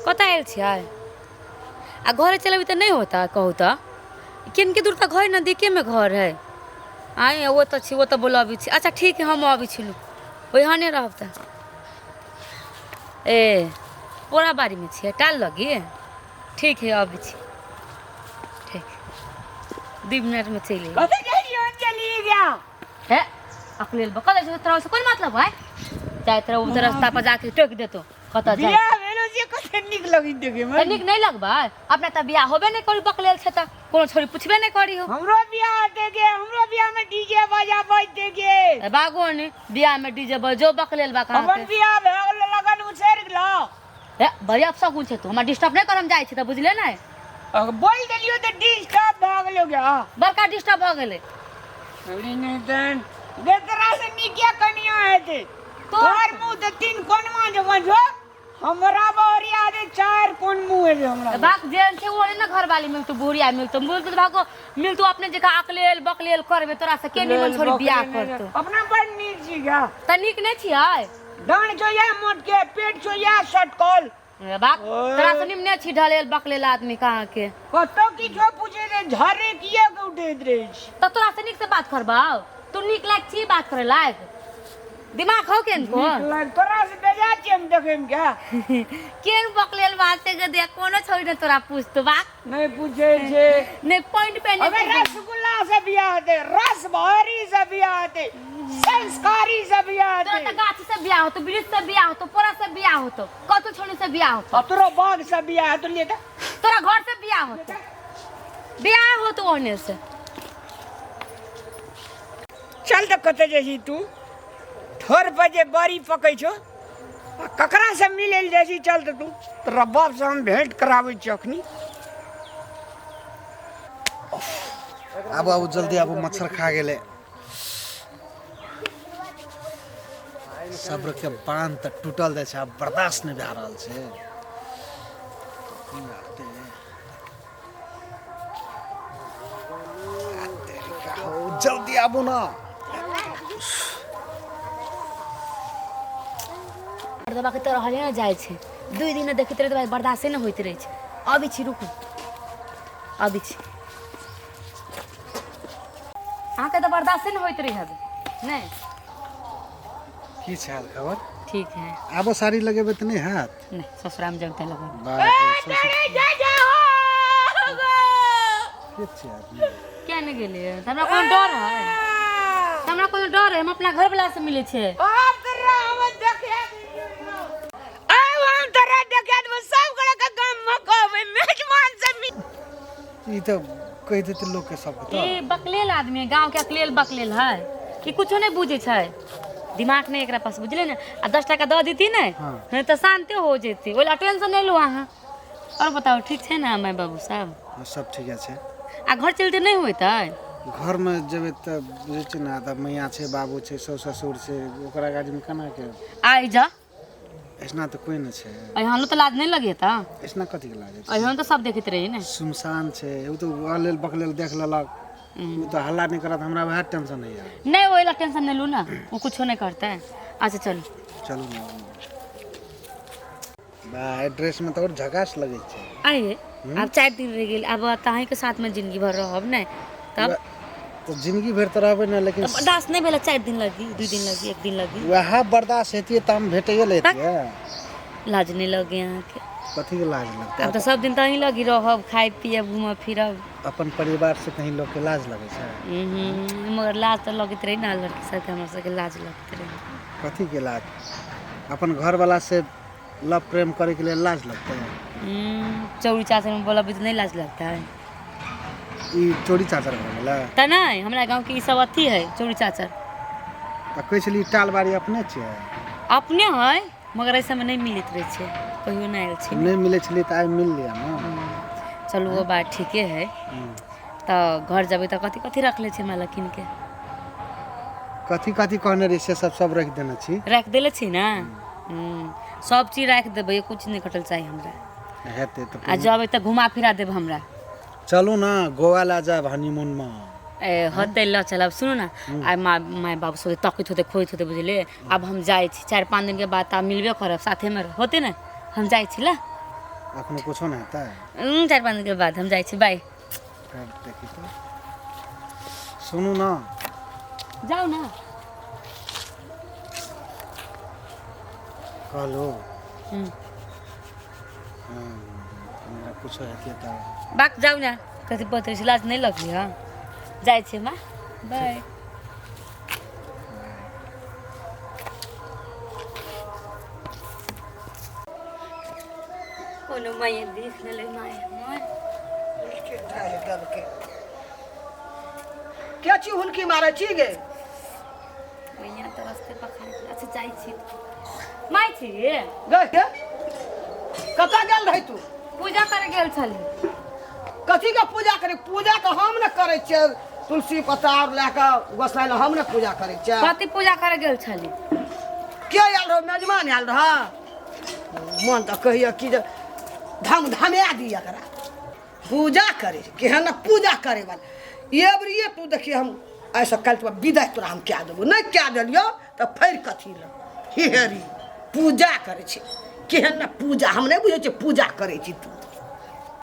कत आयल छियै आ घरे चलेबी तो नहीं होता कहू तो किनके दूर तक घर नजदीके में घर है आई वो तो छी वो तो बोल अभी छी अच्छा ठीक है हम अभी छिलू ओहने रहब त ए पोरा बाड़ी में छियै टाल लगी ठीक है अभी छी ठीक 2 मिनट में चली गया है अकेले बकल तरह से कोई मतलब है चाहे तरह उधर रास्ता पर जाके टोक देतो कत जाए बियाह भेलो जे कते निक लगी देखे में निक नहीं लगबा अपना त बियाह होबे नहीं करी बकलेल छ त कोनो छोरी पूछबे नहीं करी हो हमरो बियाह देगे हमरो बियाह में डीजे बाजा बज देगे बागो ने बियाह में डीजे बजो बकलेल बा कहां अपन बियाह भेल लगन उछेर गेलो ए बड़ी अफसा कुछ है तू हमरा डिस्टर्ब नहीं करम जाय छी त बुझले नहीं बोल देलियो त डिस्टर्ब भ गेलो गया बड़का डिस्टर्ब भ गेले अरे नहीं तन बेतरा से निकिया कनिया है थे तोहर मुंह त 3 कोनवा जो बजो हमरा बोरिया दे 4 कोन मुंह है हमरा बाक जेन छे वो ना घर वाली मिल तो बुढ़िया मिल तो बोल तो भागो मिल तो अपने जगह अकलेल बकलेल करबे तोरा से के निमन छोरी बियाह करतो अपना बड़ नीक छी गया तनिक नहीं छियै डांड जो या मोट के पेट जो या सटकल बाक तोरा से निमने छी ढलेल बकलेल आदमी कहां के कतो की जो पूछे रे झरे किए के उठे रे तो तोरा से निक से बात करबाओ तू निक लाग छी बात करे लाग दिमाग हो केन को तोरा से बेजा छी हम देखेम क्या केन बकलेल बात के दे कोनो छोरी ने तोरा पूछ तो बात नहीं पूछे छे नहीं पॉइंट पे नहीं अबे रसगुल्ला से बियाह दे रस भरी से बियाह दे संस्कारी से बियाह दे तोरा त गाछ से बियाह हो तो ब्रिज से बियाह हो तो पोरा से बियाह हो तो कतो छोरी से बियाह हो तो तोरा बाग से बियाह तो ले तोरा घर से बियाह हो तो बियाह हो तो ओने से चल तो कते जैसी तू ठोर बजे बारी पकै छो ककरा से मिले जैसी चल तो तू तोरा बाप से हम भेंट करावे चखनी अब जल्दी अब मच्छर खा गेले सब्र के बांध त टूटल जाय छै अब बर्दाश्त नहीं भए रहल छै जल्दी आबू ना दबा के तो रहले ना जाय छै 2 दिन देखैत रहे भाई बर्दाश्त नहीं होइत रहे छै अभी छी रुकू अभी छी आहाँ के तो बर्दाश्त नहीं होइत रहे हबे नहीं की छै हाल खबर ठीक है आबो साड़ी लगेबे त नहीं हाथ नहीं ससुराल में जगते लगो क्या नहीं गेले हमरा कोनो डर है हमरा कोनो डर है हम अपना घर वाला से मिले छे ई तो कह देते लोग के सब तो ए बकलेल आदमी है गांव के अकलेल बकलेल है कि कुछो नहीं बुझे छै दिमाग नहीं एकरा पास बुझले ना आ 10 टका दे देती नहीं नहीं तो शांति हो जेती ओला टेंशन नहीं लो अहाँ और बताओ ठीक छै ना मैं बाबू साहब सब ठीक है आ घर चलते नहीं होता घर में जेबे त बुझे छै ना त मैया छै बाबू छै ससुर ससुर छै ओकरा गाड़ी में केना के आई जा ऐसना तो कोई नहीं छै अहाँ लो तो लाज नहीं लगे था ऐसना कथी के लागे छै अहाँ तो सब देखत रही ना सुमसान छै उ तो अलेल बकलेल देख लेलक उ तो हल्ला नहीं करत हमरा वह टेंशन नहीं है नहीं ओला टेंशन नहीं लू ना वो कुछ नहीं करता है अच्छा चलो चलू ना बा एड्रेस में तो और झकास लगे छै आइए अब 4 दिन रह गेल अब ताही के साथ में जिंदगी भर रहब नहीं तब तो जिंदगी भर तो रहबे ना लेकिन बर्दाश्त नहीं भेला 4 दिन लगी 2 दिन लगी 1 दिन लगी वह बर्दाश्त हेती त हम भेटैए लेती लाज नहीं लगे यहाँ के कथी के लाज लगता अब तो सब दिन तही लगी रहब खाए पिए घूमब फिरब अपन परिवार से कहीं लोग के लाज लगे छै मगर लाज तो लगत रही ना लड़की सबके हमरा सबके लाज लगत रही कथी के लाज अपन घर वाला से लव प्रेम करे के लिए लाज लगता है चौड़ी चाचर में बोला भी तो नहीं लाज लगता है ई चोरी चाचर भऽ गेलै त नहीं हमरा गांव के ई सब अथी है चौड़ी चाचर त कहै छली टालबाड़ी अपने छियै अपने है मगर ऐसा में नहीं मिलत रहे छे कहियो नहीं आयल छी नहीं मिले छली त आइ मिल लिया ना चलो वो बात ठीके है तो घर जबे तो कथी कथी रख ले छे मालकिन के कथी कथी कहने रही से सब रख देने छी रख देले छी ना सब चीज रख देबै कुछ नहीं कटल चाहिए हमरा हेते त आ जब त घुमा फिरा देब हमरा चलू ना गोवा ला जाब हनीमून में ए होते ल चलब सुनो ना आ माय बाबू सब तकित होते खोइत होते बुझले अब हम जाय छी 4-5 दिन के बाद आ मिलबे करब साथे में होते ना हम जाय छी ला अखनो कुछो नहीं होता है 4-5 दिन के बाद हम जाइ छी बाय फिर देखी तो सुनू ना जाओ ना कहलो हम्म, हमरा कुछो हेतिए तो बाक जाओ ना कथी पत्रे लाज नहीं लगली हाँ जाइ छी माँ बाय कोनो माये देख ले माये मोर क्या ची हुनकी मारे छी गे मैया तो रास्ते पर खाने अच्छा जाइ छी माय छी गे के कतऽ गेल रही तू पूजा करे गेल छली कथी के पूजा करे पूजा तो हम न करे छियै तुलसी पत्ता और लेके गोसाई हम न पूजा करे छियै कथी पूजा करे गेल छली के आयल रहो मेजबान आयल रहा मन तो कहिए कि जे धम धमे दी एकरा पूजा करे केहन पूजा करे वाला एवरिए तू देखिए हम ऐसा कल तो विदाई तोरा हम क्या देबो नहीं क्या दिलियो तो फिर कथी ल हेरी पूजा करे छी केहन पूजा हम नहीं बुझे छी पूजा करे छी तू